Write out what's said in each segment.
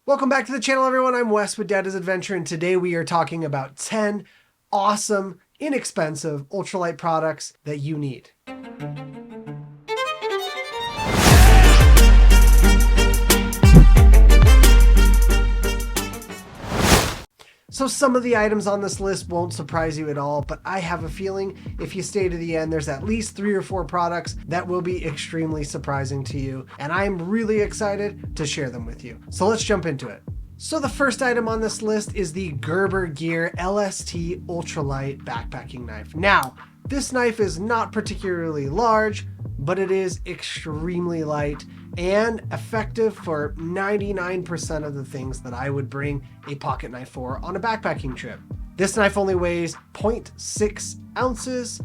Welcome back to the channel, everyone. I'm Wes with Dada's Adventure, and today we are talking about 10 awesome, inexpensive ultralight products that you need. So some of the items on this list won't surprise you at all, but I have a feeling if you stay to the end, there's at least 3 or 4 products that will be extremely surprising to you, and I'm really excited to share them with you. So let's jump into it. So the first item on this list is the Gerber Gear LST Ultralight Backpacking Knife. Now, this knife is not particularly large, but it is extremely light and effective for 99% of the things that I would bring a pocket knife for on a backpacking trip. This knife only weighs 0.6 ounces.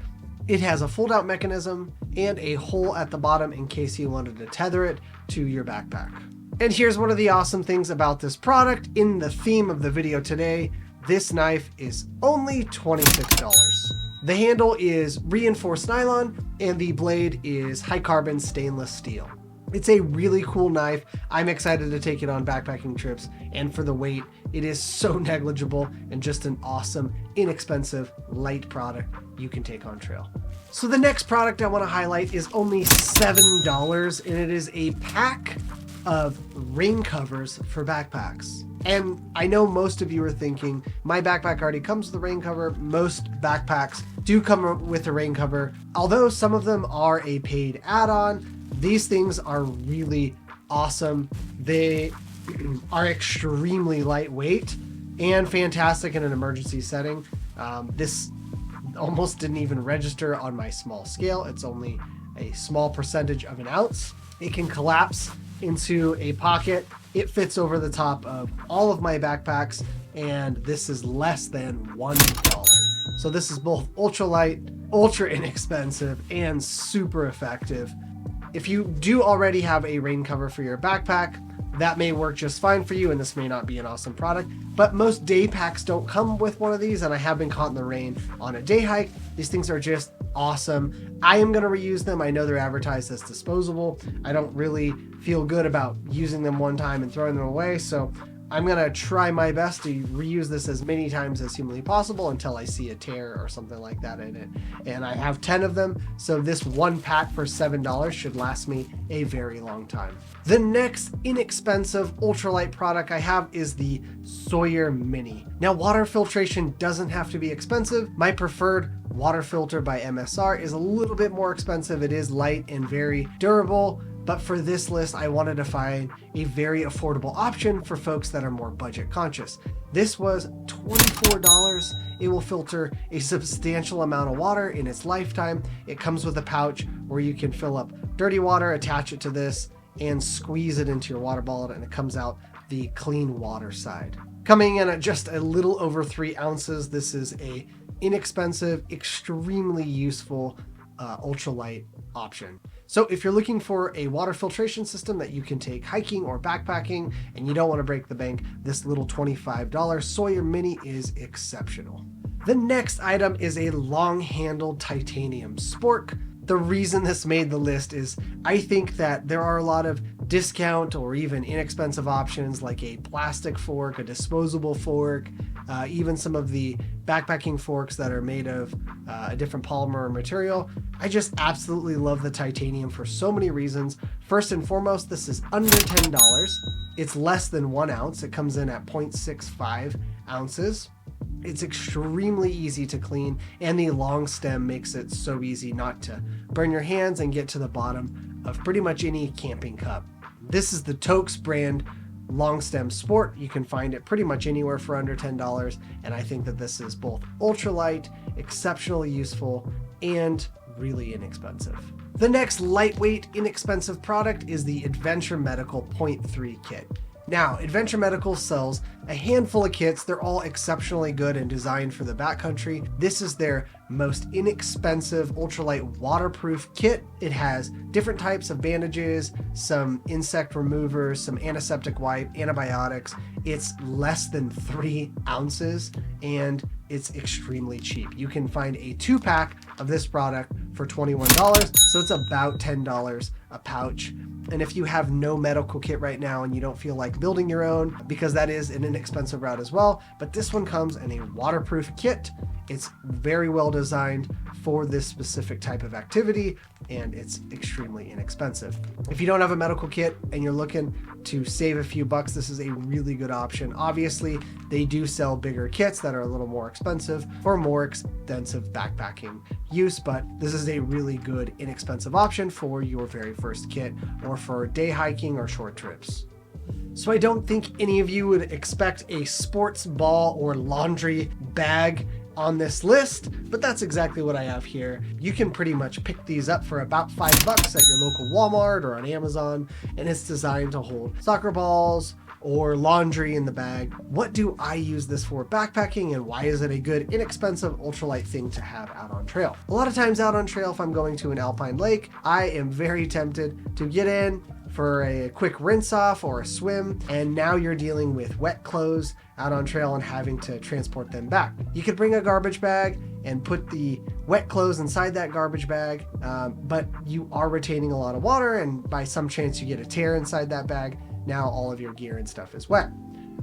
It has a fold-out mechanism and a hole at the bottom in case you wanted to tether it to your backpack. And here's one of the awesome things about this product. In the theme of the video today, this knife is only $26. The handle is reinforced nylon and the blade is high carbon stainless steel. It's a really cool knife. I'm excited to take it on backpacking trips, and for the weight, it is so negligible and just an awesome, inexpensive, light product you can take on trail. So the next product I want to highlight is only $7, and it is a pack of rain covers for backpacks. And I know most of you are thinking, my backpack already comes with a rain cover. Most backpacks do come with a rain cover. Although some of them are a paid add-on, these things are really awesome. They are extremely lightweight and fantastic in an emergency setting. This almost didn't even register on my small scale. It's only a small percentage of an ounce. It can collapse into a pocket. It fits over the top of all of my backpacks, and this is less than $1. So this is both ultralight, ultra inexpensive, and super effective. If you do already have a rain cover for your backpack, that may work just fine for you, and this may not be an awesome product, but most day packs don't come with one of these, and I have been caught in the rain on a day hike. These things are just awesome. I am going to reuse them. I know they're advertised as disposable. I don't really feel good about using them one time and throwing them away, so I'm going to try my best to reuse this as many times as humanly possible until I see a tear or something like that in it. And I have 10 of them, so this one pack for $7 should last me a very long time. The next inexpensive ultralight product I have is the Sawyer Mini. Now, water filtration doesn't have to be expensive. My preferred water filter by MSR is a little bit more expensive. It is light and very durable. But for this list, I wanted to find a very affordable option for folks that are more budget conscious. This was $24. It will filter a substantial amount of water in its lifetime. It comes with a pouch where you can fill up dirty water, attach it to this, and squeeze it into your water bottle, and it comes out the clean water side. Coming in at just a little over 3 ounces, this is a inexpensive, extremely useful ultralight option. So if you're looking for a water filtration system that you can take hiking or backpacking and you don't want to break the bank, this little $25 Sawyer Mini is exceptional. The next item is a long-handled titanium spork. The reason this made the list is I think that there are a lot of discount or even inexpensive options like a plastic fork, a disposable fork, even some of the backpacking forks that are made of a different polymer material. I just absolutely love the titanium for so many reasons. First and foremost, this is under $10. It's less than 1 ounce. It comes in at 0.65 ounces. It's extremely easy to clean, and the long stem makes it so easy not to burn your hands and get to the bottom of pretty much any camping cup. This is the Tokes brand long stem sport. You can find it pretty much anywhere for under $10, and I think that this is both ultralight, exceptionally useful, and really inexpensive. The next lightweight, inexpensive product is the Adventure Medical 0.3 kit. Now, Adventure Medical sells a handful of kits. They're all exceptionally good and designed for the backcountry. This is their most inexpensive ultralight waterproof kit. It has different types of bandages, some insect removers, some antiseptic wipe, antibiotics. It's less than 3 ounces and it's extremely cheap. You can find a 2-pack of this product for $21, so it's about $10 a pouch. And if you have no medical kit right now and you don't feel like building your own, because that is an inexpensive route as well, but this one comes in a waterproof kit. It's very well designed for this specific type of activity, and it's extremely inexpensive. If you don't have a medical kit and you're looking to save a few bucks, this is a really good option. Obviously, they do sell bigger kits that are a little more expensive for more extensive backpacking use, but this is a really good inexpensive option for your very first kit or for day hiking or short trips. So I don't think any of you would expect a sports ball or laundry bag on this list, but that's exactly what I have here. You can pretty much pick these up for about $5 at your local Walmart or on Amazon, and it's designed to hold soccer balls or laundry in the bag. What do I use this for backpacking, and why is it a good, inexpensive ultralight thing to have out on trail? A lot of times out on trail, if I'm going to an alpine lake, I am very tempted to get in for a quick rinse off or a swim, and now you're dealing with wet clothes out on trail and having to transport them back. You could bring a garbage bag and put the wet clothes inside that garbage bag, but you are retaining a lot of water, and by some chance you get a tear inside that bag. Now all of your gear and stuff is wet.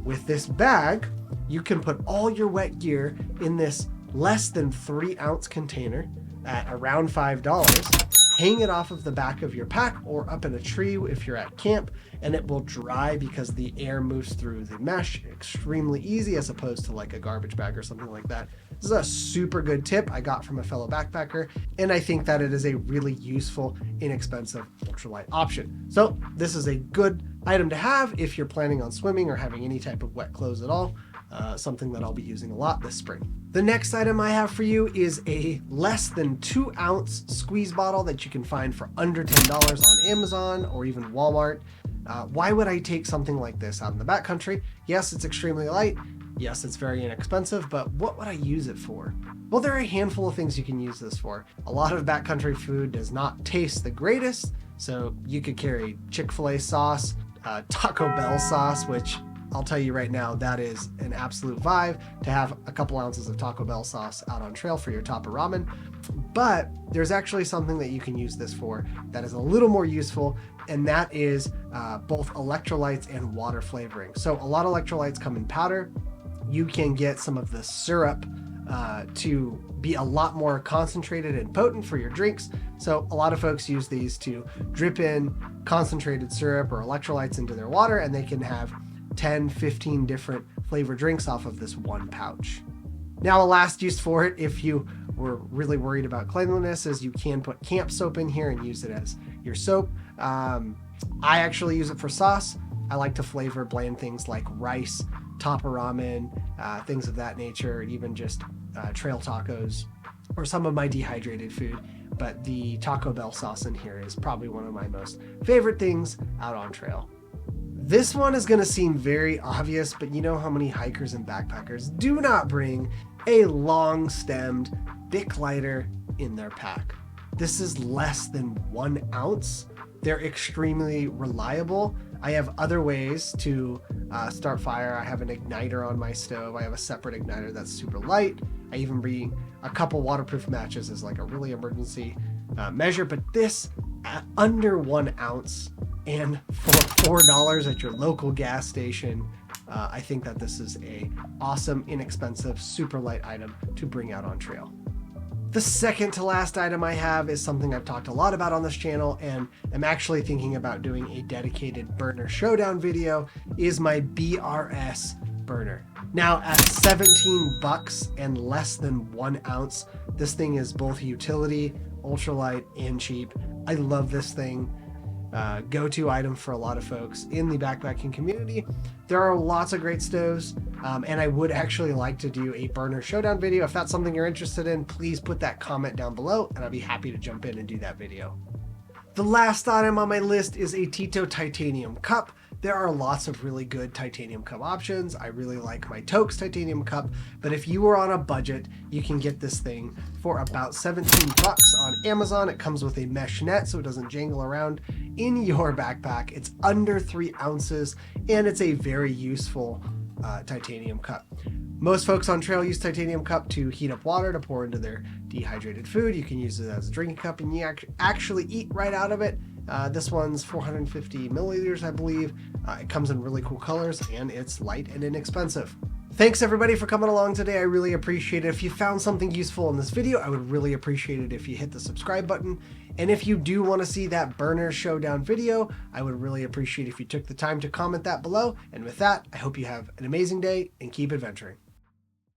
With this bag, you can put all your wet gear in this less than 3-ounce container at around $5. Hang it off of the back of your pack or up in a tree if you're at camp, and it will dry because the air moves through the mesh extremely easy, as opposed to like a garbage bag or something like that. This is a super good tip I got from a fellow backpacker, and I think that it is a really useful, inexpensive ultralight option. So this is a good item to have if you're planning on swimming or having any type of wet clothes at all. Something that I'll be using a lot this spring. The next item I have for you is a less than 2-ounce squeeze bottle that you can find for under $10 on Amazon or even Walmart. Why would I take something like this out in the backcountry? Yes, it's extremely light. Yes, it's very inexpensive, but what would I use it for? Well, there are a handful of things you can use this for. A lot of backcountry food does not taste the greatest, so you could carry Chick-fil-A sauce, Taco Bell sauce, which I'll tell you right now, that is an absolute vibe to have a couple ounces of Taco Bell sauce out on trail for your top of ramen. But there's actually something that you can use this for that is a little more useful, and that is both electrolytes and water flavoring. So a lot of electrolytes come in powder. You can get some of the syrup to be a lot more concentrated and potent for your drinks. So a lot of folks use these to drip in concentrated syrup or electrolytes into their water, and they can have 10, 15 different flavored drinks off of this one pouch. Now, a last use for it, if you were really worried about cleanliness, is you can put camp soap in here and use it as your soap. I actually use it for sauce. I like to flavor bland things like rice, top of ramen, things of that nature, even just trail tacos or some of my dehydrated food. But the Taco Bell sauce in here is probably one of my most favorite things out on trail. This one is going to seem very obvious, but you know how many hikers and backpackers do not bring a long-stemmed Bic lighter in their pack. This is less than 1 ounce. They're extremely reliable. I have other ways to start fire. I have an igniter on my stove. I have a separate igniter that's super light. I even bring a couple waterproof matches as like a really emergency measure, but this under 1 ounce and for $4 at your local gas station, I think that this is a awesome, inexpensive, super light item to bring out on trail. The second to last item I have is something I've talked a lot about on this channel, and I'm actually thinking about doing a dedicated burner showdown video, is my BRS burner. Now at $17 and less than 1 ounce, this thing is both utility, ultralight, and cheap. I love this thing. Go-to item for a lot of folks in the backpacking community. There are lots of great stoves, and I would actually like to do a burner showdown video. If that's something you're interested in, please put that comment down below, and I'll be happy to jump in and do that video. The last item on my list is a Tito titanium cup. There are lots of really good titanium cup options. I really like my Tokes titanium cup, but if you are on a budget, you can get this thing for about $17 on Amazon. It comes with a mesh net so it doesn't jangle around in your backpack. It's under 3 ounces, and it's a very useful titanium cup. Most folks on trail use titanium cup to heat up water to pour into their dehydrated food. You can use it as a drinking cup, and you actually eat right out of it. This one's 450 milliliters, I believe. It comes in really cool colors, and it's light and inexpensive. Thanks everybody for coming along today. I really appreciate it. If you found something useful in this video, I would really appreciate it if you hit the subscribe button. And if you do want to see that burner showdown video, I would really appreciate if you took the time to comment that below. And with that, I hope you have an amazing day and keep adventuring.